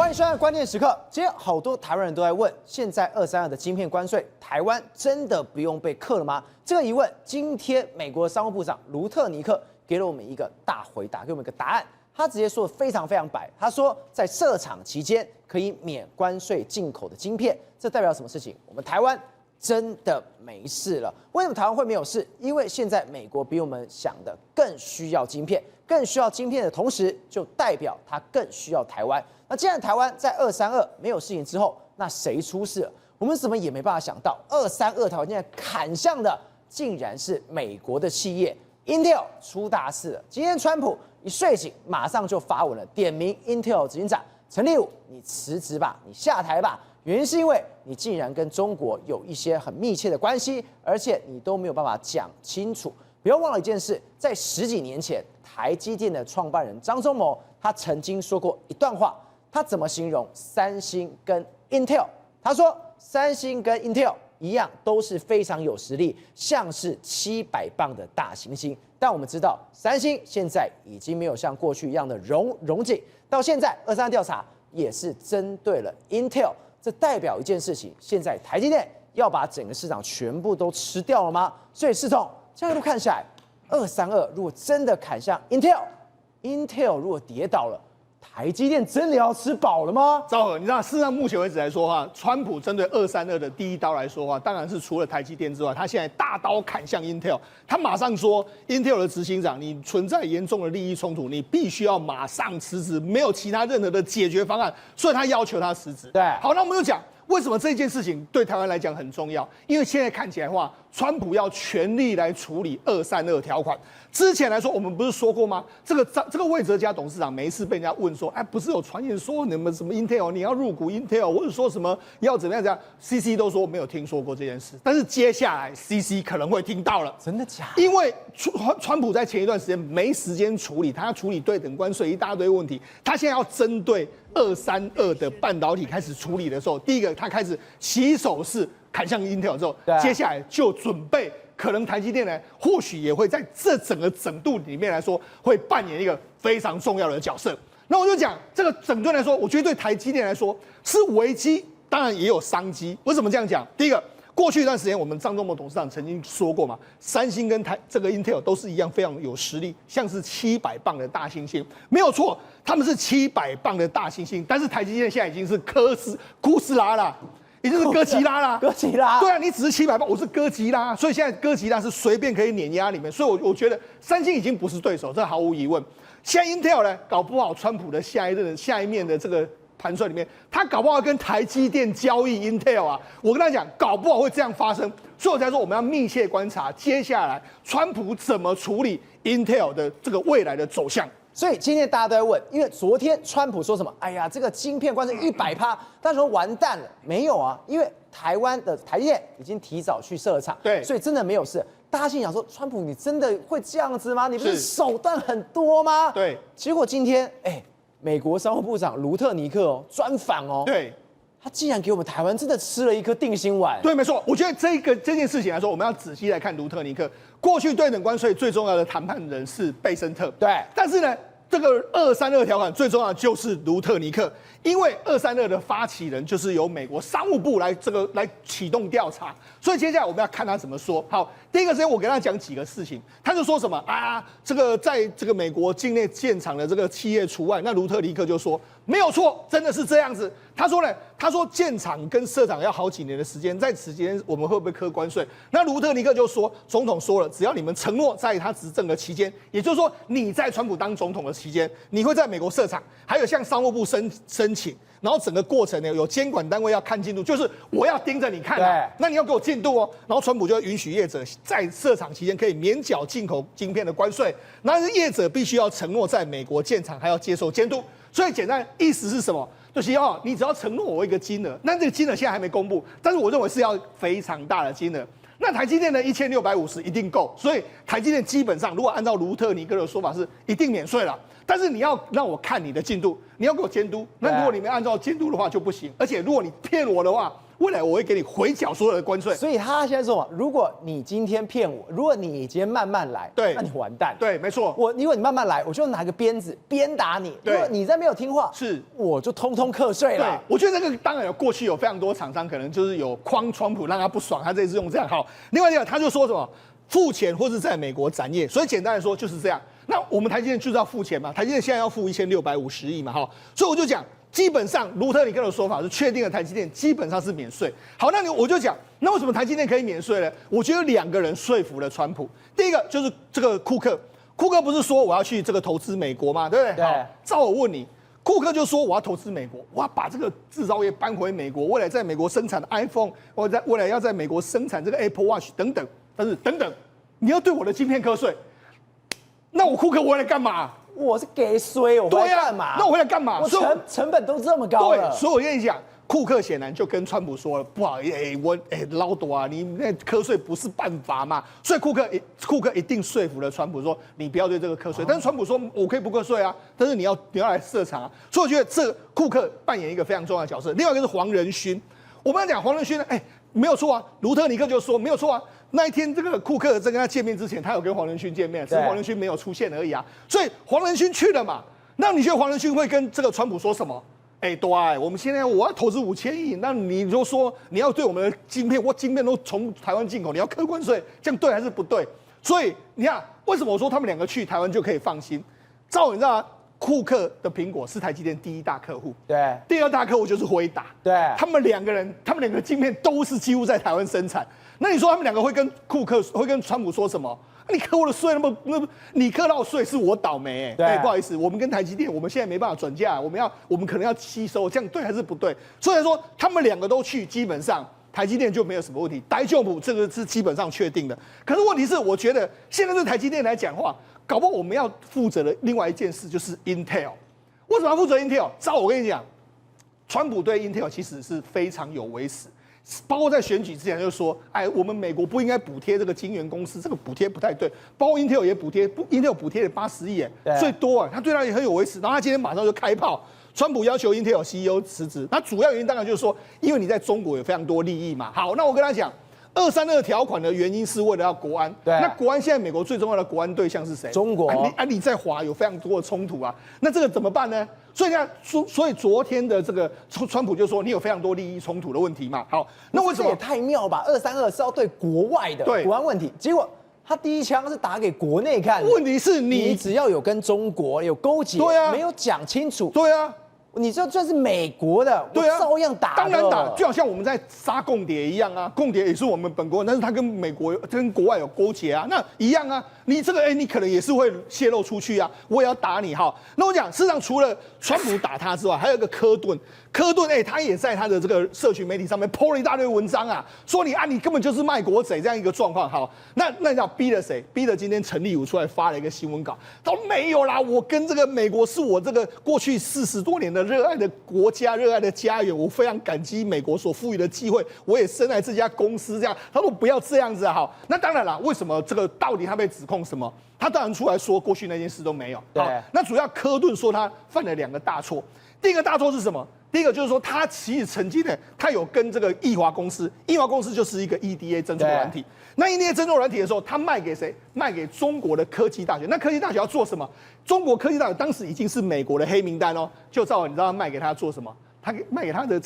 欢迎收看关键时刻。今天好多台湾人都在问，现在232的晶片关税，台湾真的不用被克了吗？这个疑问，今天美国商务部长卢特尼克给了我们一个大回答，给我们一个答案。他直接说的非常白，他说在设厂期间可以免关税进口的晶片，这代表什么事情？我们台湾真的没事了。为什么台湾会没有事？因为现在美国比我们想的更需要晶片，更需要晶片的同时，就代表它更需要台湾。那既然台湾在232没有事情之后，那谁出事了？我们怎么也没办法想到，232台湾现在砍向的竟然是美国的企业 Intel 出大事了。今天川普一睡醒，马上就发文了，点名 Intel 执行长陈立武，你辞职吧，你下台吧。原因是因为你竟然跟中国有一些很密切的关系，而且你都没有办法讲清楚。不要忘了一件事，在10几年前，台积电的创办人张忠谋他曾经说过一段话，他怎么形容三星跟 Intel？ 他说三星跟 Intel 一样都是非常有实力，像是700磅的大猩猩。但我们知道，三星现在已经没有像过去一样的荣景，到现在232调查也是针对了 Intel， 这代表一件事情，现在台积电要把整个市场全部都吃掉了吗？所以世彤这样一路看下来，232如果真的砍向 Intel 如果跌倒了，台积电真的要吃饱了吗？昭和，你知道，事实上目前为止来说的话，川普针对232的第一刀来说的话，当然是除了台积电之外，他现在大刀砍向 Intel， 他马上说 Intel 的执行长，你存在严重的利益冲突，你必须要马上辞职，没有其他任何的解决方案，所以他要求他辞职。对，好，那我们就讲为什么这件事情对台湾来讲很重要，因为现在看起来的话，川普要全力来处理232条款。之前来说，我们不是说过吗？这个魏哲家董事长每一次被人家问说，哎，不是有传言说你们什么 Intel 你要入股 Intel， 或者说什么要怎么样，CC 都说没有听说过这件事。但是接下来 CC 可能会听到了，真的假的？因为川普在前一段时间没时间处理，他要处理对等关税一大堆问题，他现在要针对232的半导体开始处理的时候，第一个他开始起手式砍向 Intel 之后，接下来就准备。可能台积电呢，或许也会在这整个整度里面来说，会扮演一个非常重要的角色。那我就讲这个整顿来说，我觉得对台积电来说是危机，当然也有商机。为什么这样讲？第一个，过去一段时间，我们张忠谋董事长曾经说过嘛，三星跟这个 Intel 都是一样非常有实力，像是700磅的大猩猩，没有错，他们是700磅的大猩猩，但是台积电现在已经是哥斯拉了。已经是哥吉拉啦，哥吉拉，对啊，你只是700磅，我是哥吉拉，所以现在哥吉拉是随便可以碾压里面，所以我觉得三星已经不是对手，这毫无疑问。现在 Intel 呢，搞不好川普的下一面的这个盘算里面，他搞不好跟台积电交易 Intel 啊，我跟他讲，搞不好会这样发生，所以我才说我们要密切观察接下来川普怎么处理 Intel 的这个未来的走向。所以今天大家都在问，因为昨天川普说什么？哎呀，这个晶片关税100%，他说完蛋了，没有啊，因为台湾的台积电已经提早去设厂，对，所以真的没有事。大家心想说，川普你真的会这样子吗？你不是手段很多吗？对，结果今天，美国商务部长卢特尼克专访哦，对。他竟然给我们台湾真的吃了一颗定心丸。对，没错。我觉得这件事情来说，我们要仔细来看卢特尼克。过去对等关税最重要的谈判人是贝森特，对。但是呢，这个232条款最重要的就是卢特尼克，因为232的发起人就是由美国商务部来启动调查，所以接下来我们要看他怎么说。好，第一个时间我跟他讲几个事情，他就说什么啊，这个在这个美国境内建厂的这个企业除外，那卢特尼克就说没有错，真的是这样子。他说呢，他说建厂跟设厂要好几年的时间，在此间我们会不会课关税？那卢特尼克就说，总统说了，只要你们承诺在他执政的期间，也就是说你在川普当总统的期间，你会在美国设厂，还有向商务部申请，然后整个过程呢有监管单位要看进度，就是我要盯着你看啊，那你要给我进度哦。然后川普就会允许业者在设厂期间可以免缴进口晶片的关税，但是业者必须要承诺在美国建厂，还要接受监督。所以简单意思是什么？就是你只要承诺我一个金额，那这个金额现在还没公布，但是我认为是要非常大的金额。那台积电的1650一定够，所以台积电基本上如果按照卢特尼克的说法是一定免税了。但是你要让我看你的进度，你要给我监督。那如果你没按照监督的话就不行，而且如果你骗我的话，未来我会给你回缴所有的关税。所以他现在说嘛，如果你今天骗我，如果你今天慢慢来，对那你完蛋。对，没错。如果你慢慢来，我就拿个鞭子鞭打你。对，如果你再没有听话，是我就通通课税了。对，我觉得这个当然过去有非常多厂商可能就是有诓川普让他不爽，他这次用这样好。另外一个他就说什么付钱或是在美国展业，所以简单来说就是这样。那我们台积电就是要付钱嘛，台积电现在要付1650亿嘛，哈，所以我就讲。基本上，卢特尼克的说法是确定了台积电基本上是免税。好，那我就讲，那为什么台积电可以免税呢？我觉得有2个人说服了川普。第一个就是这个库克，库克不是说我要去这个投资美国吗？对不对？对。好，照我问你，库克就说我要投资美国，我要把这个制造业搬回美国，未来在美国生产的 iPhone， 未来要在美国生产这个 Apple Watch 等等。但是等等，你要对我的晶片课税，那我库克我来干嘛？我是给税，我回来干嘛？那我回来干嘛？我成本都这么高了。对，所以我跟你讲，库克显然就跟川普说了，不好意思，老多啊，你那课税不是办法嘛。所以库克一定说服了川普说，你不要对这个课税。但是川普说，我可以不课税啊，但是你要来设厂啊。所以我觉得这库克扮演一个非常重要的角色。另外一个是黄仁勋，我们要讲黄仁勋呢，没有错啊，卢特尼克就说没有错啊。那一天，这个库克在跟他见面之前，他有跟黄仁勋见面，只是黄仁勋没有出现而已啊。所以黄仁勋去了嘛？那你觉得黄仁勋会跟这个川普说什么？对，我们现在我要投资5000亿，那你就说你要对我们的晶片，晶片都从台湾进口，你要课关税，这样对还是不对？所以你看，为什么我说他们2个去台湾就可以放心？你知道吗？库克的苹果是台积电第1大客户，对，第2大客户就是辉达，对，他们2个晶片都是几乎在台湾生产。那你说他们2个会跟川普说什么？你课我的税你课到税是我倒霉不好意思，我们跟台积电我们现在没办法转嫁，我们可能要吸收，这样对还是不对？所以说他们2个都去，基本上台积电就没有什么问题，台积电这个是基本上确定的。可是问题是，我觉得现在对台积电来讲话，搞不好我们要负责的另外一件事就是 Intel。为什么要负责 Intel？我跟你讲，川普对 Intel 其实是非常有微词。包括在选举之前就说，我们美国不应该补贴这个晶圆公司，这个补贴不太对。包括 Intel 也补贴，Intel 补贴了80亿，最多他对他也很有微词。然后他今天马上就开炮，川普要求 Intel CEO 辞职。那主要原因当然就是说，因为你在中国有非常多利益嘛。好，那我跟他讲，232条款的原因是为了要国安。对，那国安现在美国最重要的国安对象是谁？中国。你在华有非常多的冲突啊，那这个怎么办呢？所以昨天的这个川普就说你有非常多利益冲突的问题嘛。好，那为什么也太妙吧？232是要对国外的国安问题，结果他第一枪是打给国内看。问题是你只要有跟中国有勾结，对啊，没有讲清楚，对啊。你这是美国的，对啊，照样打，当然打，就好像我们在杀共谍一样啊，共谍也是我们本国人，但是他跟美国、跟国外有勾结啊，那一样啊。你这个你可能也是会泄露出去啊，我也要打你哈。那我讲，事实上除了川普打他之外，还有一个科顿，他也在他的这个社群媒体上面 po 了一大堆文章啊，说你根本就是卖国贼这样一个状况。好，那你讲逼了谁？逼了今天陈立武出来发了一个新闻稿，他说没有啦，我跟这个美国是我这个过去40多年的热爱的国家、热爱的家园，我非常感激美国所赋予的机会，我也深爱这家公司这样。他说不要这样子啊，好，那当然了，为什么这个到底他被指控什么？他当然出来说过去那件事都没有。好，那主要科顿说他犯了2个大错。第一个大错是什么？第一个就是说他其实曾经呢，他有跟这个易华公司就是一个 EDA 侦错软体。那 EDA 侦错软体的时候，他卖给谁？卖给中国的科技大学。那科技大学要做什么？中国科技大学当时已经是美国的黑名单哦。就照你知道他卖给他做什么？他卖给他的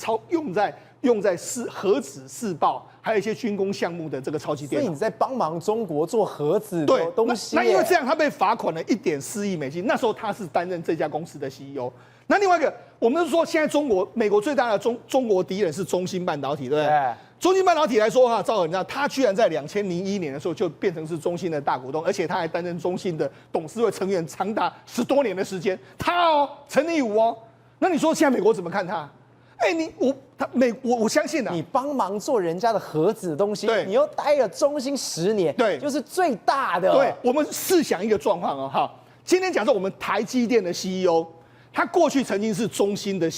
用在核子试爆，还有一些军工项目的这个超级电脑。所以你在帮忙中国做核子的东西。那因为这样，他被罚款了1.4亿美金。那时候他是担任这家公司的 CEO。那另外一个，我们是说现在美国最大的中国敌人是中芯半导体，对不对？中芯半导体来说哈，照你知道，他居然在2001年的时候就变成是中芯的大股东，而且他还担任中芯的董事会成员长达10多年的时间。他陈立武哦，那你说现在美国怎么看他？我相信啊，你帮忙做人家的核子的东西，对，你又待了中芯10年，对，就是最大的。对，我们试想一个状况哦，哈，今天假设我们台积电的 CEO。他过去曾经是中芯的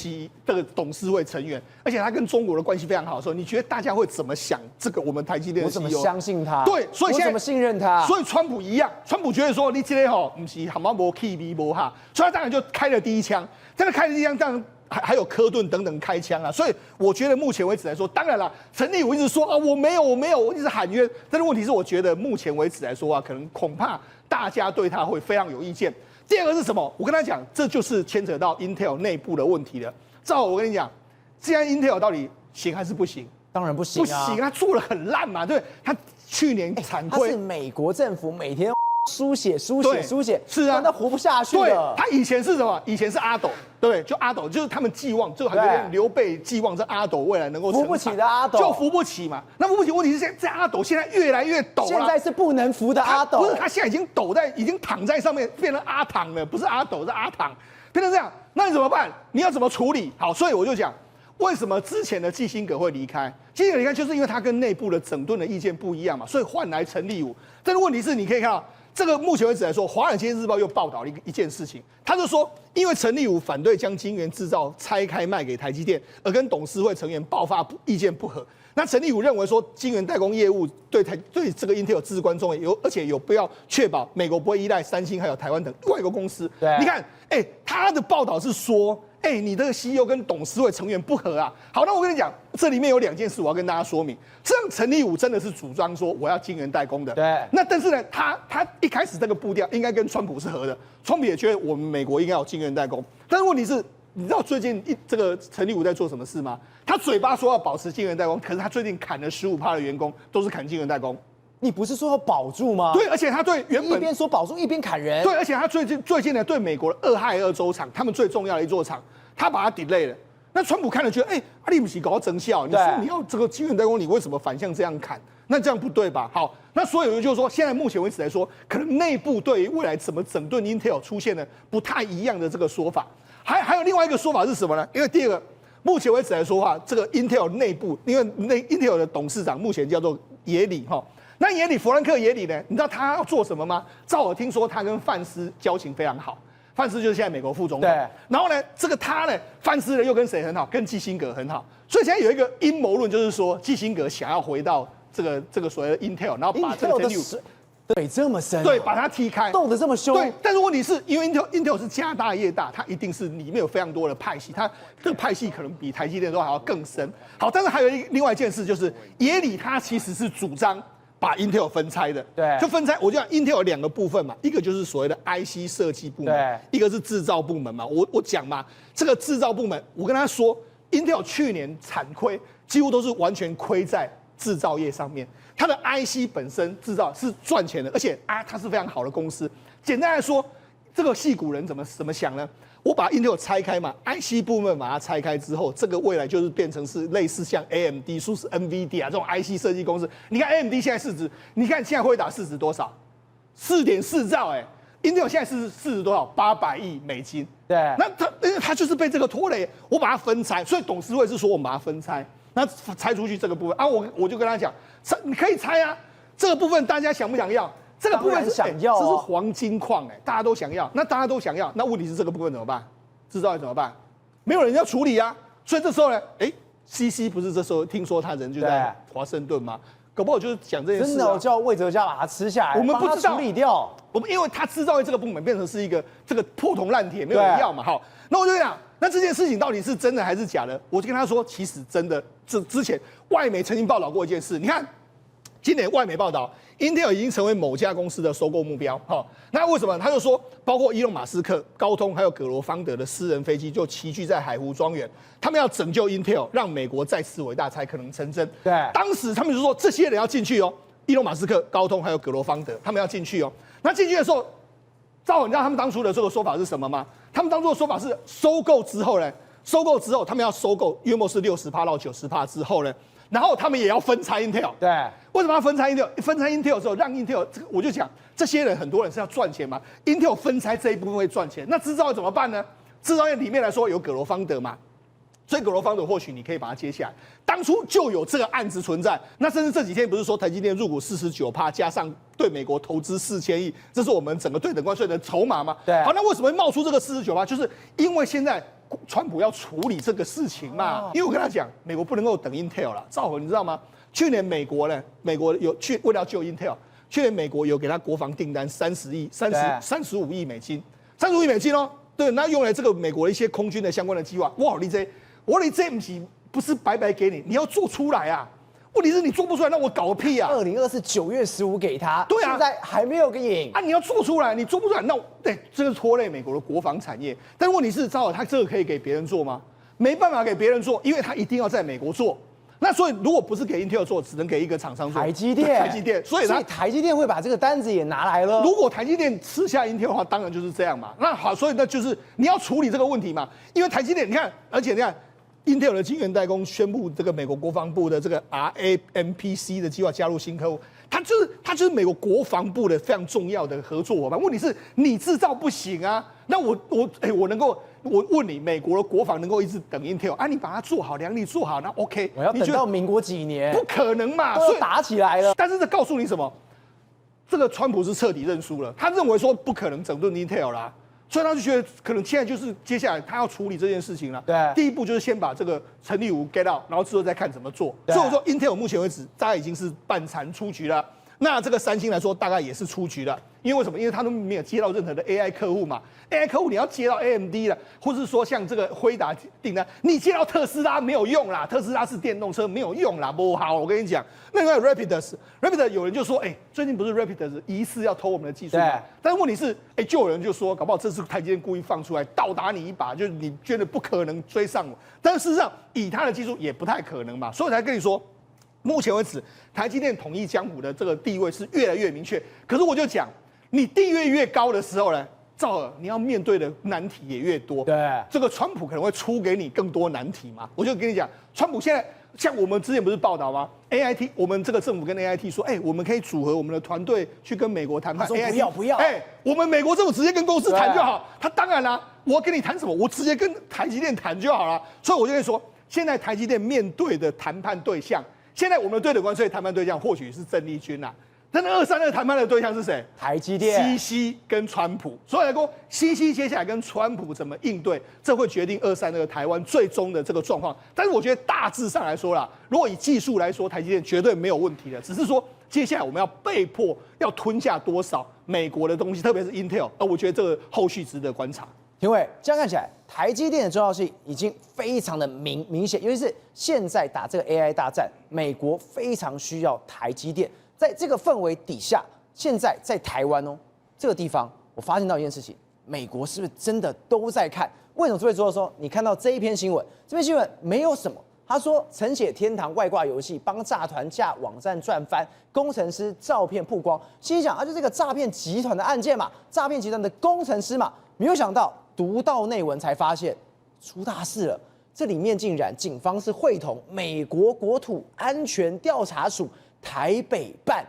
董事会成员，而且他跟中国的关系非常好的时候，你觉得大家会怎么想这个我们台积电的 CEO？ 我怎么相信他？对，所以现在我怎么信任他？所以川普一样，川普觉得说你今天不是蛤蟆无 key 无哈，所以他当然就开了第一枪。但是开了第一枪，还有科顿等等开枪啊，所以我觉得目前为止来说，当然了，陈立武一直说啊我没有，我一直喊冤，但是问题是我觉得目前为止来说啊，恐怕大家对他会非常有意见。第二个是什么？我跟他讲，这就是牵扯到 Intel 内部的问题了。赵，我跟你讲，现在 Intel 到底行还是不行？当然不行啊，不行，他做的很烂嘛，对，他去年惨亏，他是美国政府每天书写，是啊，他活不下去对，了。他以前是什么？以前是阿斗，对不对？就阿斗，就是他们寄望，就好像刘备寄望这阿斗未来能够扶不起的阿斗，就扶不起嘛。那扶不起，问题是这阿斗现在越来越陡了，现在是不能扶的阿斗，不是他现在已经躺在上面，变成阿躺了，不是阿斗，是阿躺，变成这样，那你怎么办？你要怎么处理？好，所以我就讲，为什么之前的基辛格会离开？基辛格离开就是因为他跟内部的整顿的意见不一样嘛，所以换来陈立武。但是问题是，你可以看到。这个目前为止来说，《华尔街日报》又报道了一件事情，他就说，因为陈立武反对将晶圆制造拆开卖给台积电，而跟董事会成员爆发意见不合。那陈立武认为说，晶圆代工业务对这个 Intel 至关重要，而且有必要确保美国不会依赖三星还有台湾等外国公司。对，你看，他的报道是说。你这个 CEO 跟董事会成员不合啊。好，那我跟你讲，这里面有2件事我要跟大家说明。这样陈立武真的是主张说我要晶圆代工的。对。那但是呢，他一开始这个步调应该跟川普是合的，川普也觉得我们美国应该有晶圆代工。但是问题是，你知道最近这个陈立武在做什么事吗？他嘴巴说要保持晶圆代工，可是他最近砍了15%的员工，都是砍晶圆代工。你不是说要保住吗？对，而且他对原本一边说保住一边砍人。对，而且他最近呢，对美国的俄亥俄州厂，他们最重要的一座厂，他把它 delay 了。那川普看了觉得，阿里姆奇搞到增效，你说你要这个晶圆代工，你为什么反向这样砍？那这样不对吧？好，那所以就是说，现在目前为止来说，可能内部对于未来怎么整顿 Intel 出现了不太一样的这个说法。还有另外一个说法是什么呢？因为第二个，目前为止来说话，这个 Intel 内部，因为Intel 的董事长目前叫做耶里哈。那弗兰克耶里呢？你知道他要做什么吗？照我听说，他跟范斯交情非常好。范斯就是现在美国副总统。对。然后呢，这个他呢，范斯呢又跟谁很好？跟基辛格很好。所以现在有一个阴谋论，就是说基辛格想要回到这个所谓的 Intel， 然后把这个陈立武对这么深，对，把他踢开，斗得这么凶。对，但是问题是因为 Intel 是家大业大，它一定是里面有非常多的派系，它这个派系可能比台积电都还要更深。好，但是还有另外一件事，就是耶里他其实是主张。把 Intel 分拆的，对，就分拆。我就讲 Intel 有2个部分嘛，一个就是所谓的 IC 设计部门，对，一个是制造部门嘛。我讲嘛，这个制造部门，我跟他说 ，Intel 去年惨亏，几乎都是完全亏在制造业上面。它的 IC 本身制造是赚钱的，而且它是非常好的公司。简单来说，这个矽谷人怎么想呢？我把 Intel 拆开嘛 ，IC 部门把它拆开之后，这个未来就是变成是类似像 AMD、说是 NVIDIA 这种 IC 设计公司。你看 AMD 现在市值，你看现在辉达市值多少？4.4兆Intel 现在是市值多少？800亿美金。对，那它就是被这个拖累，我把它分拆，所以董事会是说我们把它分拆，那拆出去这个部分啊，我就跟他讲，你可以拆啊，这个部分大家想不想要？这个部分是想要，这是黄金矿大家都想要，那大家都想要，那问题是这个部分怎么办？制造业怎么办？没有人要处理啊，所以这时候呢，CC 不是这时候听说他人就在华盛顿吗？搞不好就是讲这件事、啊。真的，我叫魏哲家把它吃下来，我们不知道处理掉。我们因为他制造业这个部门变成是一个这个破铜烂铁，没有人要嘛。好，那我就讲，那这件事情到底是真的还是假的？我就跟他说，其实真的，之前外媒曾经报道过一件事，你看。今年外媒报道 ，Intel 已经成为某家公司的收购目标。那为什么？他就说，包括伊隆马斯克、高通还有葛罗方德的私人飞机就齐聚在海湖庄园，他们要拯救 Intel， 让美国再次伟大才可能成真。对，当时他们就说这些人要进去哦，伊隆马斯克、高通还有葛罗方德，他们要进去哦。那进去的时候，照你知道他们当初的这个说法是什么吗？他们当初的说法是收购之后呢，他们要收购约莫是60%到90%之后呢。然后他们也要分拆 Intel， 对，为什么要分拆 Intel？ 分拆 Intel 的时候，让 Intel 这个我就讲，这些人很多人是要赚钱嘛 ，Intel 分拆这一部分会赚钱，那制造业怎么办呢？制造业里面来说有葛罗方德嘛，所以葛罗方德或许你可以把它接下来。当初就有这个案子存在，那甚至这几天不是说台积电入股49%，加上对美国投资4000亿，这是我们整个对等关税的筹码吗？对。好，那为什么会冒出这个49%？就是因为现在。川普要处理这个事情嘛，因为我跟他讲，美国不能够等 Intel 了。赵火，你知道吗？去年美国有为了救 Intel， 去年美国有给他国防订单35亿美金，35亿美金哦。对，那用来这个美国的一些空军的相关的计划。哇，你这不是白白给你，你要做出来啊！问题是你做不出来，那我搞个屁啊！2024 9月15给他，对啊，现在还没有个影啊！你要做出来，你做不出来，那对这个拖累美国的国防产业。但问题是，赵好，他这个可以给别人做吗？没办法给别人做，因为他一定要在美国做。那所以如果不是给 Intel 做，只能给一个厂商做，台积电，所以台积电会把这个单子也拿来了。如果台积电吃下 Intel 的话，当然就是这样嘛。那好，所以那就是你要处理这个问题嘛，因为台积电，你看，而且你看。Intel 的晶圆代工宣布，这个美国国防部的这个 RAMPC 的计划加入新客户，它就是美国国防部的非常重要的合作伙伴。问题是你制造不行啊，那我问你，美国的国防能够一直等 Intel 啊？你把它做好，良率做好，那 OK。我要等到民国几年？不可能嘛，所以打起来了。但是这告诉你什么？这个川普是彻底认输了，他认为说不可能整顿 Intel 啦。所以他就觉得，可能现在就是接下来他要处理这件事情了。对，第一步就是先把这个陈立武 get out， 然后之后再看怎么做。所以我说 ，Intel 目前为止大概已经是半残出局了。那这个三星来说，大概也是出局了。因为为什么？因为他都没有接到任何的 AI 客户嘛。AI 客户你要接到 AMD 了，或是说像这个辉达订单，你接到特斯拉没有用啦。特斯拉是电动车没有用啦，不好。我跟你讲，那个 Rapidus 有人就说，最近不是 Rapidus 疑似要偷我们的技术吗？但是问题是，就有人就说，搞不好这是台积电故意放出来倒打你一把，就是你觉得不可能追上我。但是事实上，以他的技术也不太可能嘛，所以才跟你说。目前为止，台积电统一江湖的这个地位是越来越明确。可是我就讲，你地位越高的时候呢，赵尔你要面对的难题也越多。对，这个川普可能会出给你更多难题嘛。我就跟你讲，川普现在像我们之前不是报道吗 ？AIT 我们这个政府跟 AIT 说，我们可以组合我们的团队去跟美国谈判。他说不要，我们美国政府直接跟公司谈就好。他当然啦，我要跟你谈什么？我直接跟台积电谈就好了。所以我就跟你说，现在台积电面对的谈判对象。现在我们对等关税谈判对象或许是郑丽君啦，但是232谈判的对象是谁？台积电、西跟川普。所以来说，西接下来跟川普怎么应对，这会决定232台湾最终的这个状况。但是我觉得大致上来说啦，如果以技术来说，台积电绝对没有问题的，只是说接下来我们要被迫要吞下多少美国的东西，特别是 Intel， 我觉得这个后续值得观察。廷伟，这样看起来，台积电的重要性已经非常的明显，尤其是现在打这个 AI 大战，美国非常需要台积电。在这个氛围底下，现在在台湾这个地方，我发现到一件事情，美国是不是真的都在看？为什么这位主播说，你看到这一篇新闻，这篇新闻没有什么，他说承写天堂外挂游戏帮诈团架网站赚翻，工程师照片曝光，心想就这个诈骗集团的案件嘛，诈骗集团的工程师嘛，没有想到。读到内文才发现出大事了，这里面竟然警方是会同美国国土安全调查署台北办，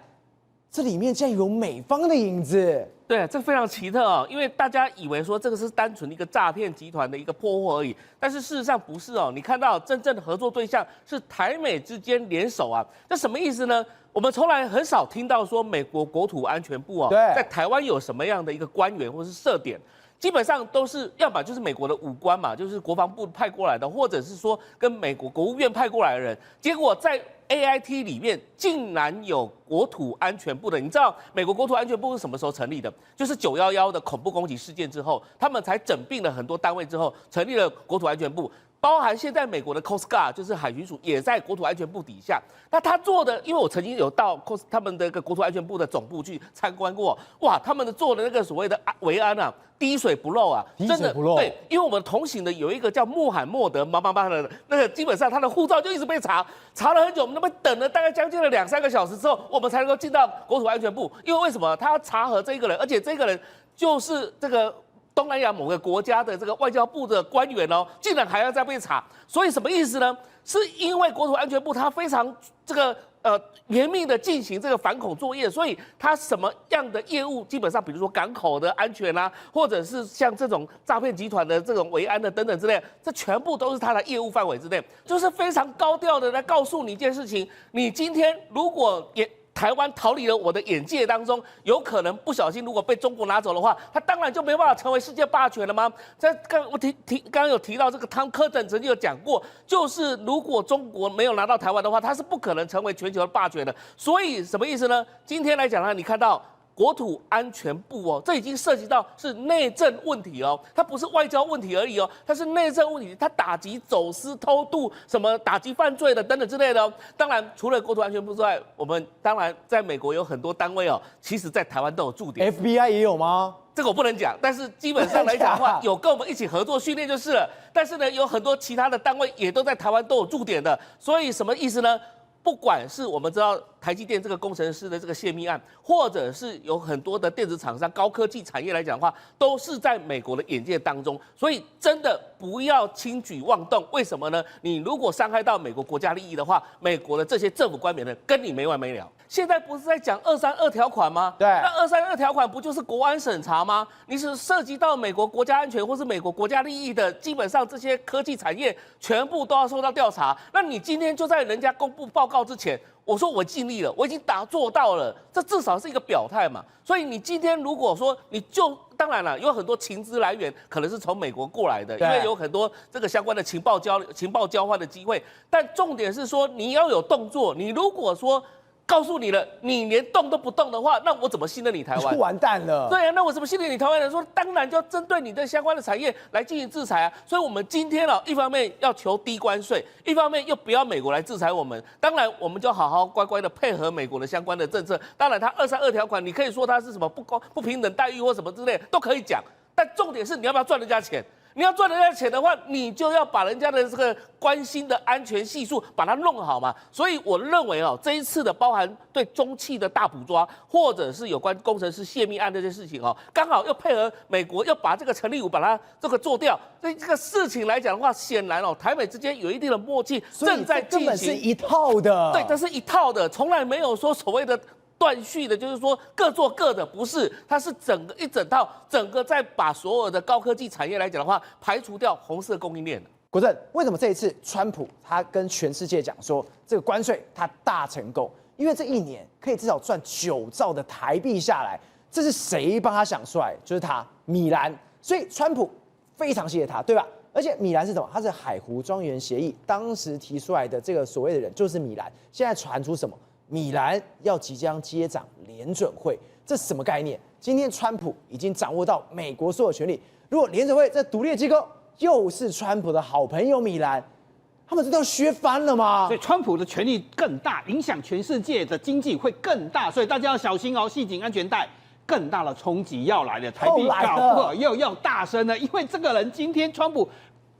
这里面竟然有美方的影子。对，这个非常奇特哦，因为大家以为说这个是单纯的一个诈骗集团的一个破获而已，但是事实上不是哦。你看到真正的合作对象是台美之间联手啊，这什么意思呢？我们从来很少听到说美国国土安全部在台湾有什么样的一个官员或是设点。基本上都是要么就是美国的武官嘛，就是国防部派过来的，或者是说跟美国国务院派过来的人。结果在 AIT 里面竟然有国土安全部的，你知道美国国土安全部是什么时候成立的？就是911的恐怖攻击事件之后，他们才整并了很多单位之后，成立了国土安全部。包含现在美国的 Coast Guard 就是海巡署也在国土安全部底下。那他做的，因为我曾经有到他们的一个国土安全部的总部去参观过，哇，他们的做的那个所谓的维安啊，滴水不漏啊，滴水不漏。对，因为我们同行的有一个叫穆罕默德妈的那个，基本上他的护照就一直被查了很久，我们那边等了大概将近了2-3个小时之后，我们才能够进到国土安全部。因为为什么？他要查核这个人，而且这个人就是这个。东南亚某个国家的这个外交部的官员竟然还要再被查，所以什么意思呢？是因为国土安全部它非常这个严密的进行这个反恐作业，所以它什么样的业务，基本上比如说港口的安全啊，或者是像这种诈骗集团的这种维安的等等之类，这全部都是它的业务范围之内，就是非常高调的来告诉你一件事情：你今天如果台湾逃离了我的眼界当中，有可能不小心如果被中国拿走的话，他当然就没办法成为世界霸权了吗？我刚刚有提到这个汤科曾经有讲过，就是如果中国没有拿到台湾的话，他是不可能成为全球的霸权的。所以什么意思呢？今天来讲呢，你看到国土安全部哦，这已经涉及到是内政问题哦，它不是外交问题而已哦，它是内政问题，它打击走私、偷渡、什么打击犯罪的等等之类的哦。当然，除了国土安全部之外，我们当然在美国有很多单位哦，其实在台湾都有驻点。FBI 也有吗？这个我不能讲，但是基本上来讲的话，有跟我们一起合作训练就是了。但是呢，有很多其他的单位也都在台湾都有驻点的，所以什么意思呢？不管是我们知道台积电这个工程师的这个泄密案，或者是有很多的电子厂商、高科技产业来讲的话，都是在美国的眼界当中，所以真的不要轻举妄动。为什么呢？你如果伤害到美国国家利益的话，美国的这些政府官员呢，跟你没完没了。现在不是在讲232条款吗？对，那232条款不就是国安审查吗？你是涉及到美国国家安全或是美国国家利益的，基本上这些科技产业全部都要受到调查。那你今天就在人家公布报告之前，我说我尽力了，我已经做到了，这至少是一个表态嘛。所以你今天如果说你就当然了，有很多情资来源可能是从美国过来的，因为有很多这个相关的情报交换的机会。但重点是说你要有动作，你如果说告诉你了，你连动都不动的话，那我怎么信任你台湾？就完蛋了。对啊，那我怎么信任你台湾人？说当然就要针对你的相关的产业来进行制裁啊。所以我们今天一方面要求低关税，一方面又不要美国来制裁我们。当然，我们就好好乖乖的配合美国的相关的政策。当然，它232条款，你可以说它是什么不平等待遇或什么之类都可以讲，但重点是你要不要赚人家钱？你要赚人家钱的话，你就要把人家的这个关心的安全系数把它弄好嘛。所以我认为这一次的包含对中企的大捕抓，或者是有关工程师泄密案这些事情刚好又配合美国要把这个陈立武把它这个做掉。所以这个事情来讲的话，显然台美之间有一定的默契，正在进行。根本是一套的。对，这是一套的，从来没有说所谓的断续的，就是说各做各的，不是，它是一整套，整个在把所有的高科技产业来讲的话，排除掉红色供应链的。国正，为什么这一次川普他跟全世界讲说这个关税他大成功？因为这一年可以至少赚9兆的台币下来，这是谁帮他想出来？就是他米兰，所以川普非常谢谢他，对吧？而且米兰是什么？它是海湖庄园协议当时提出来的这个所谓的人就是米兰，现在传出什么？米兰要即将接掌联准会，这是什么概念？今天川普已经掌握到美国所有权力，如果联准会这独立的机构又是川普的好朋友米兰，他们这都要削翻了吗？所以川普的权力更大，影响全世界的经济会更大，所以大家要小心哦，系紧安全带。更大的冲击要来了，台币搞不好又要大升了，因为这个人今天川普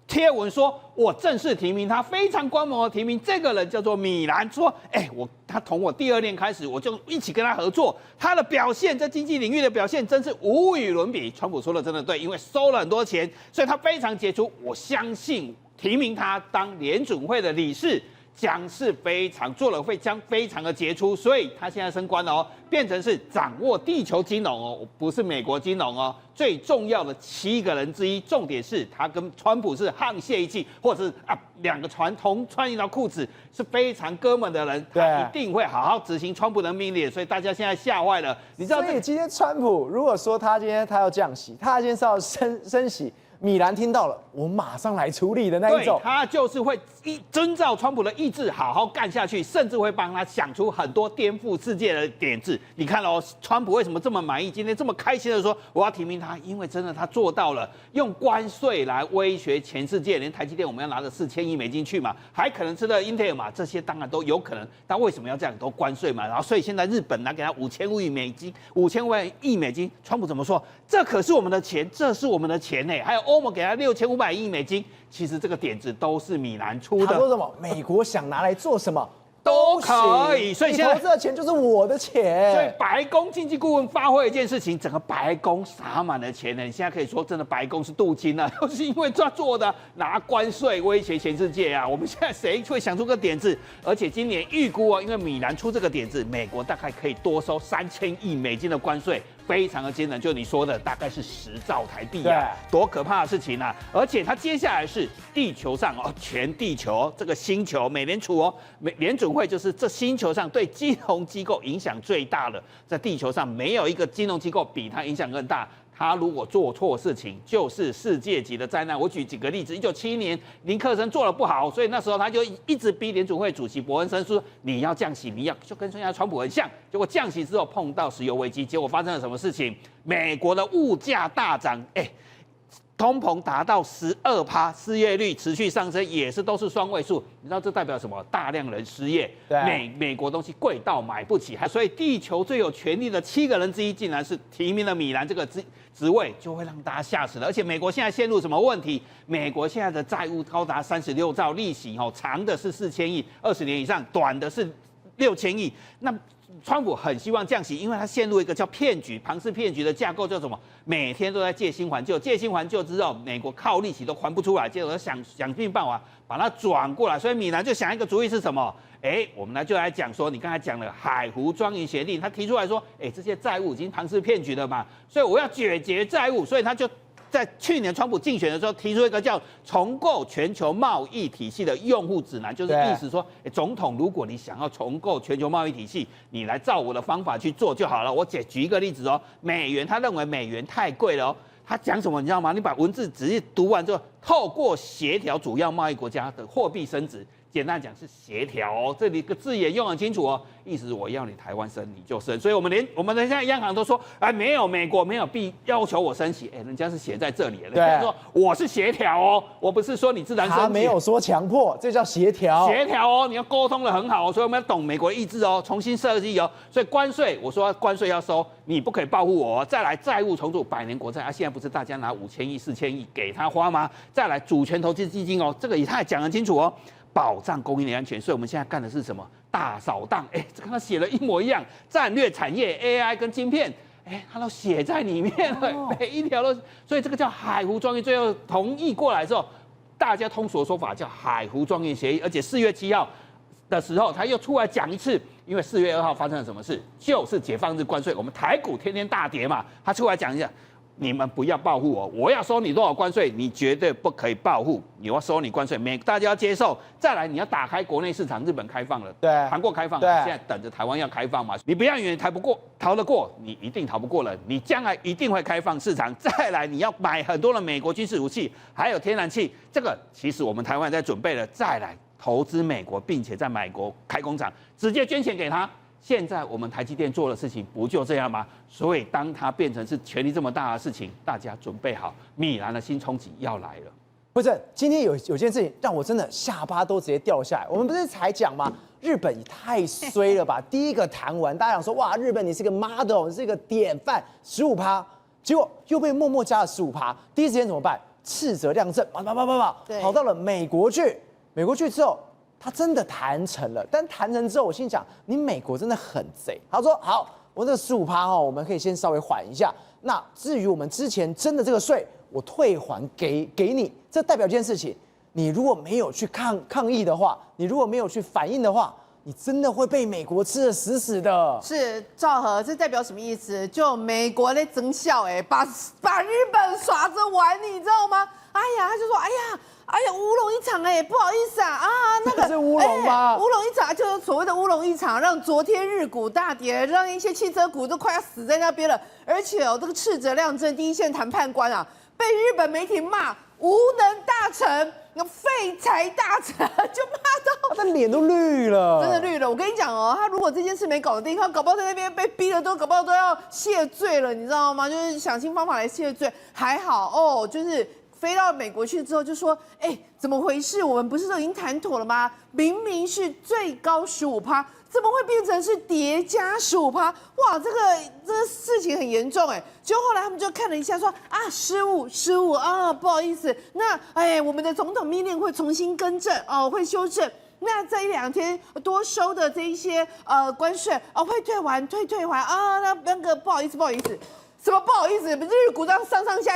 贴文说，我正式提名他，非常光荣的提名。这个人叫做米兰，说，他从我第2年开始，我就一起跟他合作，他的表现在经济领域的表现真是无与伦比。川普说的真的对，因为收了很多钱，所以他非常杰出。我相信提名他当联准会的理事，将是非常的杰出，所以他现在升官变成是掌握地球金融不是美国金融最重要的7个人之一。重点是他跟川普是沆瀣一气，或者是2个船同穿一条裤子，是非常哥们的人，他一定会好好执行川普的命令。所以大家现在吓坏了，你知道？所以今天川普如果说他今天要降息，他今天是要升息。米兰听到了，我马上来处理的那一种，他就是会遵照川普的意志好好干下去，甚至会帮他想出很多颠覆世界的点子。你看川普为什么这么满意，今天这么开心的说我要提名他，因为真的他做到了，用关税来威胁全世界，连台积电我们要拿着4000亿美金去嘛，还可能吃的 Intel 嘛，这些当然都有可能。但为什么要这样？都关税嘛，然后所以现在日本拿给他5000亿美金，5000万亿美金，川普怎么说？这可是我们的钱，这是我们的钱还有欧盟给他6500亿美金，其实这个点子都是米兰出的。他说什么？美国想拿来做什么都可以，所以现在你投资的钱就是我的钱。所以白宫经济顾问发挥一件事情，整个白宫撒满了钱呢。你现在可以说，真的白宫是镀金了，就是因为他做的拿关税威胁全世界啊。我们现在谁会想出个点子？而且今年预估因为米兰出这个点子，美国大概可以多收3000亿美金的关税。非常的惊人，就你说的，大概是10兆台币多可怕的事情啊！而且它接下来是地球上全地球这个星球，美联储联准会就是这星球上对金融机构影响最大的，在地球上没有一个金融机构比它影响更大。他如果做错事情，就是世界级的灾难。我举几个例子，1971年尼克森做得不好，所以那时候他就一直逼联储会主席伯恩森说你要降息，你要就跟现在川普很像。结果降息之后碰到石油危机，结果发生了什么事情？美国的物价大涨，通膨达到12%，失业率持续上升，都是双位数。你知道这代表什么？大量人失业，美国东西贵到买不起，所以地球最有权力的7个人之一，竟然是提名了米兰这个职位，就会让大家吓死了。而且美国现在陷入什么问题？美国现在的债务高达36兆，利息长的是4000亿，20年以上，短的是6000亿。那川普很希望降息，因为他陷入一个叫骗局、庞氏骗局的架构，叫什么？每天都在借新还旧，借新还旧之后，美国靠利息都还不出来，结果想尽办法把它转过来。所以米兰就想一个主意是什么？我们就来讲说，你刚才讲了海湖庄园协定，他提出来说，这些债务已经庞氏骗局了嘛，所以我要解决债务，所以他就在去年川普竞选的时候提出一个叫重构全球贸易体系的用户指南，就是意思说，总统，如果你想要重构全球贸易体系，你来照我的方法去做就好了。我举一个例子美元，他认为美元太贵了他讲什么你知道吗？你把文字仔细读完之后，透过协调主要贸易国家的货币升值。简单讲是协调这里个字眼用很清楚意思是我要你台湾升你就升，所以我们现在央行都说，没有美国没有必要求我升息，人家是写在这里，人家说我是协调我不是说你自然升息，他没有说强迫，这叫协调，你要沟通的很好所以我们要懂美国的意志重新设计所以关税我说关税要收，你不可以报复我再来债务重组100年国债现在不是大家拿5000亿4000亿给他花吗？再来主权投资基金这个也他也讲很清楚保障供应链安全，所以我们现在干的是什么？大扫荡，这跟他写的一模一样。战略产业 AI 跟晶片，他都写在里面了，每一条都。所以这个叫海湖庄园，最后同意过来之后，大家通俗的说法叫海湖庄园协议。而且4月7号的时候，他又出来讲一次，因为4月2号发生了什么事？就是解放日关税，我们台股天天大跌嘛，他出来讲一下。你们不要报复我要收你多少关税，你绝对不可以报复，你要收你关税，大家要接受。再来，你要打开国内市场，日本开放了，韩国开放了，现在等着台湾要开放嘛。你不要以为逃得过，你一定逃不过了，你将来一定会开放市场。再来，你要买很多的美国军事武器，还有天然气，这个其实我们台湾在准备了。再来投资美国，并且在美国开工厂，直接捐钱给他。现在我们台积电做的事情不就这样吗？所以当它变成是权力这么大的事情，大家准备好，米兰的新冲击要来了。不是，今天有件事情让我真的下巴都直接掉下来。我们不是才讲吗？日本也太衰了吧！第一个谈完，大家讲说哇，日本你是个 model， 你是个典范，15%，结果又被默默加了15%。第一时间怎么办？斥责亮正，跑到了美国去。美国去之后。他真的谈成了，但谈成之后，我心想，你美国真的很贼。他说好，我这个15%我们可以先稍微缓一下。那至于我们之前征的这个税，我退还给你。这代表一件事情，你如果没有去抗议的话，你如果没有去反应的话，你真的会被美国吃得死死的。是赵和，这代表什么意思？就美国在增效把日本耍着玩，你知道吗？他就说乌龙一场不好意思那个是乌龙吗？乌龙一场就是所谓的乌龙一场，让昨天日股大跌，让一些汽车股都快要死在那边了。而且这个斥责亮正第一线谈判官被日本媒体骂无能大臣、废柴大臣，就骂到他的脸都绿了，真的绿了。我跟你讲他如果这件事没搞定，他搞不好在那边被逼了搞不好都要谢罪了，你知道吗？就是想尽方法来谢罪。还好就是飞到美国去之后就说，怎么回事？我们不是都已经谈妥了吗？明明是最高15%，怎么会变成是叠加15%？哇，这个事情很严重结果后来他们就看了一下说失误不好意思，那我们的总统命令会重新更正会修正。那这1-2天多收的这一些关税会退还那个不好意思。什么不好意思？日股上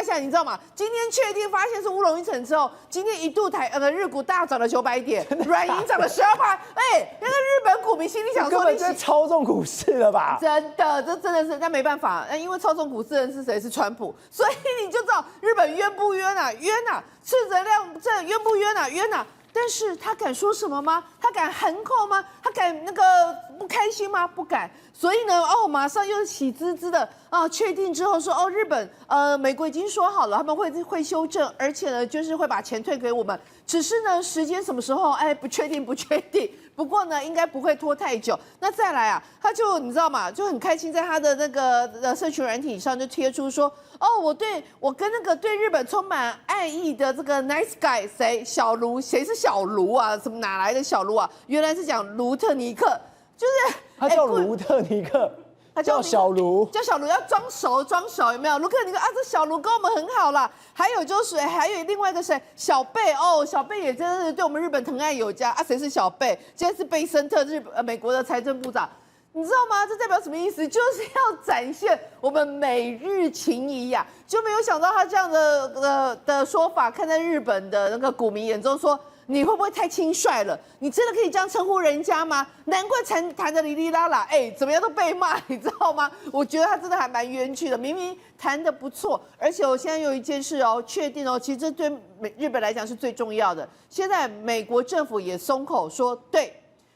下，你知道吗？今天确定发现是乌龙一场之后，今天一度日股大涨了900点，软银涨了12%。那个日本股民心里想说，根本在操纵股市了吧？真的，这真的是，但没办法，因为操纵股市的人是谁？是川普，所以你就知道日本冤不冤冤斥责亮正冤不冤冤但是他敢说什么吗？他敢喊口吗？他敢那个不开心吗？不敢。所以呢，马上又喜滋滋的确定之后说，日本美国已经说好了，他们会修正，而且呢，就是会把钱退给我们。只是呢，时间什么时候？不确定。不过呢，应该不会拖太久。那再来啊，他就你知道吗？就很开心，在他的那个社群软体上就贴出说，我跟那个对日本充满爱意的这个 nice guy 谁小卢，谁是小卢啊？怎么哪来的小卢啊？原来是讲卢特尼克，就是他叫卢特尼克。他叫小卢，要装熟有没有？卢克尼克这小卢跟我们很好啦。还有就是还有另外一个谁，小贝小贝也真的是对我们日本疼爱有加谁是小贝？今天是贝森特美国的财政部长，你知道吗？这代表什么意思？就是要展现我们美日情谊呀。就没有想到他这样的说法，看在日本的那个股民眼中说。你会不会太轻率了？你真的可以这样称呼人家吗？难怪谈得哩哩啦啦，怎么样都被骂，你知道吗？我觉得他真的还蛮冤屈的，明明谈得不错，而且我现在有一件事确定其实这对日本来讲是最重要的。现在美国政府也松口说，对。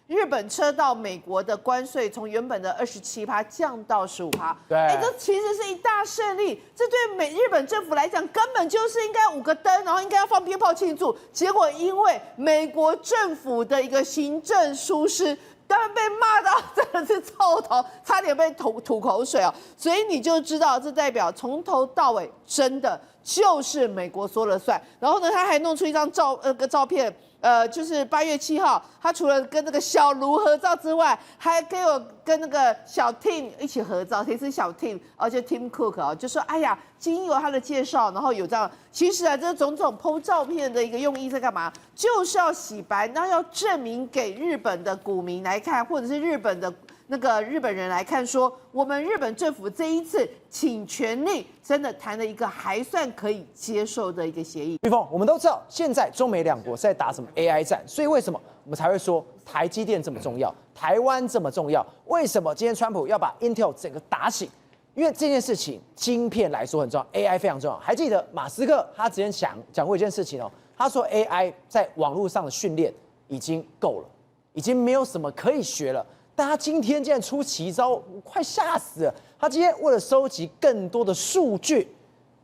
日本车到美国的关税从原本的27%降到15%，对，这其实是一大胜利。这对日本政府来讲，根本就是应该5个灯，然后应该要放鞭炮庆祝。结果因为美国政府的一个行政疏失，当然被骂到真的是臭头，差点被吐口水所以你就知道，这代表从头到尾真的就是美国说了算。然后呢，他还弄出一张照片。就是8月7号，他除了跟那个小卢合照之外，还给我跟那个小 Tim 一起合照。谁是小 Tim？ 就 Tim Cook 就说经由他的介绍，然后有这样。其实这种种 PO 照片的一个用意在干嘛？就是要洗白，然后要证明给日本的股民来看，或者是日本的。那个日本人来看说，我们日本政府这一次请全力真的谈了一个还算可以接受的一个协议。玉凤，我们都知道现在中美两国是在打什么 AI 战，所以为什么我们才会说台积电这么重要，台湾这么重要？为什么今天川普要把 Intel 整个打醒？因为这件事情晶片来说很重要 ，AI 非常重要。还记得马斯克他之前讲过一件事情他说 AI 在网络上的训练已经够了，已经没有什么可以学了。但他今天竟然出奇招，我快吓死了！他今天为了收集更多的数据，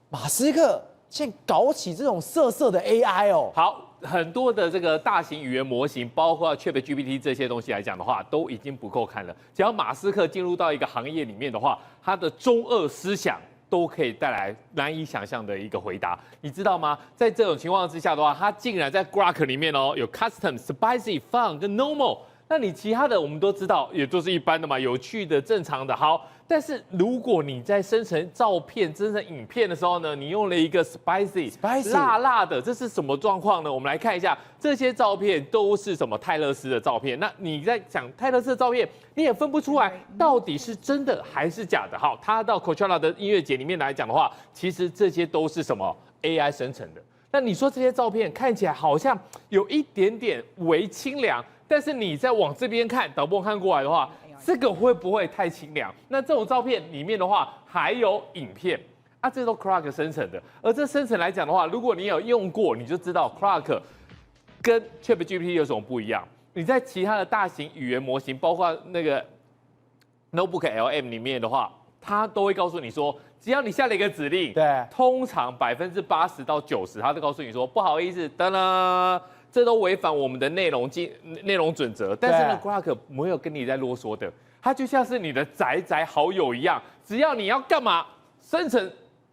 马斯克竟然搞起这种色的 AI 好，很多的这个大型语言模型，包括 ChatGPT 这些东西来讲的话，都已经不够看了。只要马斯克进入到一个行业里面的话，他的中二思想都可以带来难以想象的一个回答。你知道吗？在这种情况之下的话，他竟然在 Grok 里面有 Custom、Spicy、Fun 跟 Normal。那你其他的我们都知道，也都是一般的嘛，有趣的、正常的。好，但是如果你在生成照片、生成影片的时候呢，你用了一个 spicy 辣辣的，这是什么状况呢？我们来看一下，这些照片都是什么泰勒斯的照片。那你在讲泰勒斯的照片，你也分不出来到底是真的还是假的。好，他到 Coachella 的音乐节里面来讲的话，其实这些都是什么 AI 生成的。那你说这些照片看起来好像有一点点微清凉。但是你再往这边看，导播看过来的话，这个会不会太清凉？那这种照片里面的话，还有影片这都 Grok 生成的。而这生成来讲的话，如果你有用过，你就知道 Grok 跟 ChatGPT 有什么不一样。你在其他的大型语言模型，包括那个 Notebook LM 里面的话，它都会告诉你说，只要你下了一个指令，对，通常80%到90%，它都告诉你说，不好意思，噔噔。这都违反我们的内容准则，但是呢 ，Grok 没有跟你在啰嗦的，它就像是你的宅好友一样，只要你要干嘛，生成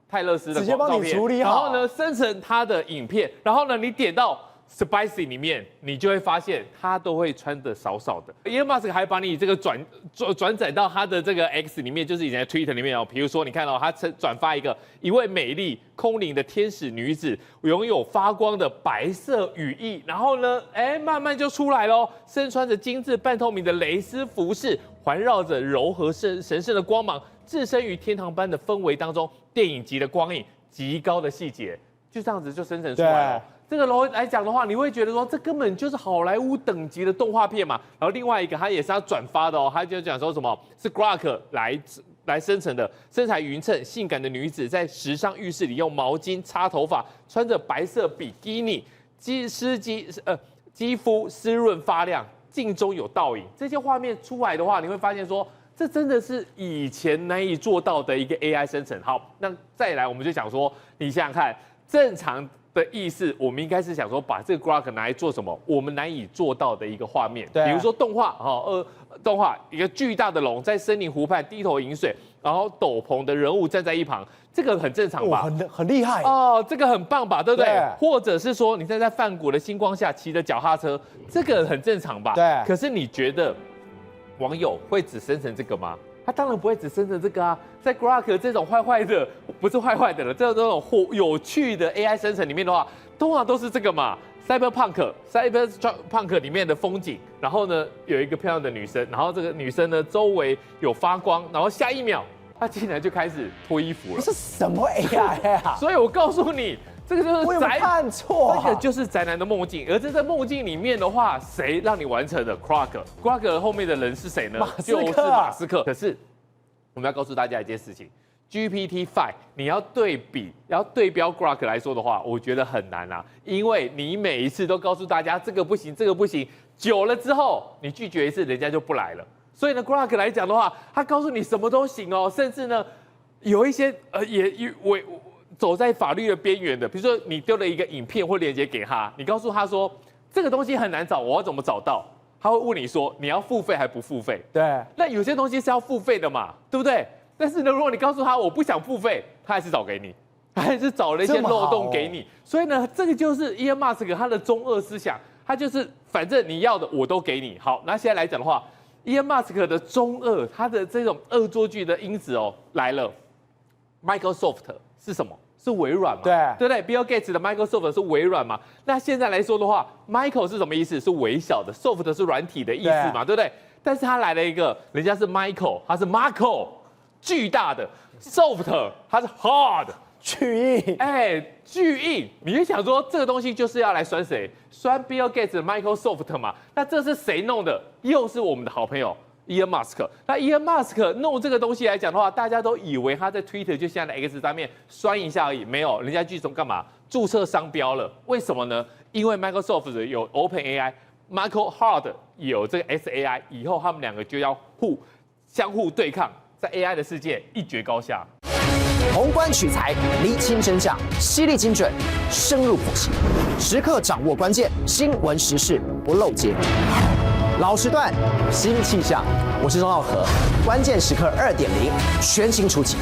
泰勒斯的直接帮你处理好，然后呢，生成他的影片，然后呢，你点到 Spicy 里面，你就会发现他都会穿的少少的。Elon Musk 还把你这个转载到他的这个 X 里面，就是以前的 Twitter 里面比如说你看到他转发一位美丽空灵的天使女子，拥有发光的白色羽翼，然后呢，慢慢就出来咯，身穿着精致半透明的蕾丝服饰，环绕着柔和神圣的光芒，置身于天堂般的氛围当中，电影级的光影，极高的细节，就这样子就生成出来了。这个来讲的话，你会觉得说这根本就是好莱坞等级的动画片嘛。然后另外一个，他也是他转发的他就讲说什么是 Grok 来生成的，身材匀称、性感的女子在时尚浴室巾擦头发，穿着白色比基尼，肌肤湿润发亮，镜中有倒影，这些画面出来的话，你会发现说，这真的是以前难以做到的一个 AI 生成。好，那再来我们就想说，你想想看，正常的意思，我们应该是想说，把这个 Grok 拿来做什么？我们难以做到的一个画面，对比如说动画，动画一个巨大的龙在森林湖畔低头饮水，然后斗篷的人物站在一旁，这个很正常吧？很厉害哦，这个很棒吧，对不对？对或者是说你在梵谷的星光下骑着脚踏车，这个很正常吧？对可是你觉得网友会只生成这个吗？他当然不会只生成这个啊，在 Grok 这种坏坏的，不是坏坏的了，这种有趣的 AI 生成里面的话，通常都是这个嘛。Cyberpunk 里面的风景，然后呢有一个漂亮的女生，然后这个女生呢周围有发光，然后下一秒她竟然就开始脱衣服了。这是什么 AI 啊？所以我告诉你，这个就是我有没有看错啊？这个就是宅男的梦境。而这在梦境里面的话，谁让你完成的 ？Grok 后面的人是谁呢？马斯克啊就是马斯克。可是我们要告诉大家一件事情。GPT-5，你要对标 Grok 来说的话，我觉得很难啊，因为你每一次都告诉大家这个不行，这个不行，久了之后你拒绝一次，人家就不来了。所以呢 ，Grok 来讲的话，他告诉你什么都行哦，甚至呢，有一些我走在法律的边缘的，比如说你丢了一个影片或链接给他，你告诉他说这个东西很难找，我要怎么找到？他会问你说你要付费还不付费？对，那有些东西是要付费的嘛，对不对？但是呢，如果你告诉他我不想付费，他还是找给你，他还是找了一些漏洞给你。所以呢，这个就是 Elon Musk 他的中二思想，他就是反正你要的我都给你。好，那现在来讲的话 ，Elon Musk 的中二，他的这种恶作剧的因子哦来了。Microsoft 是什么？是微软嘛？对不对 ？Bill Gates 的 Microsoft 是微软嘛？那现在来说的话 ，Michael 是什么意思？是微小的 ，Soft 是软体的意思嘛？对不对？但是他来了一个，人家是 Michael， 他是 Marco。巨大的 soft， 它是 hard， 巨硬，巨硬。你就想说这个东西就是要来酸谁？酸 Bill Gates 的 Microsoft 嘛？那这是谁弄的？又是我们的好朋友 Elon Musk。那 Elon Musk 弄这个东西来讲的话，大家都以为他在 Twitter 就像在 X 上面酸一下而已，没有，人家去干嘛？注册商标了。为什么呢？因为 Microsoft 有 OpenAI，Michael Hard 有这个 SAI， 以后他们两个就要相互对抗。在 AI 的世界一决高下，宏观取材，厘清真相，犀利精准，深入剖析，时刻掌握关键，新闻时事不漏接。老时段，新气象，我是钟浩和，关键时刻2.0全新出击。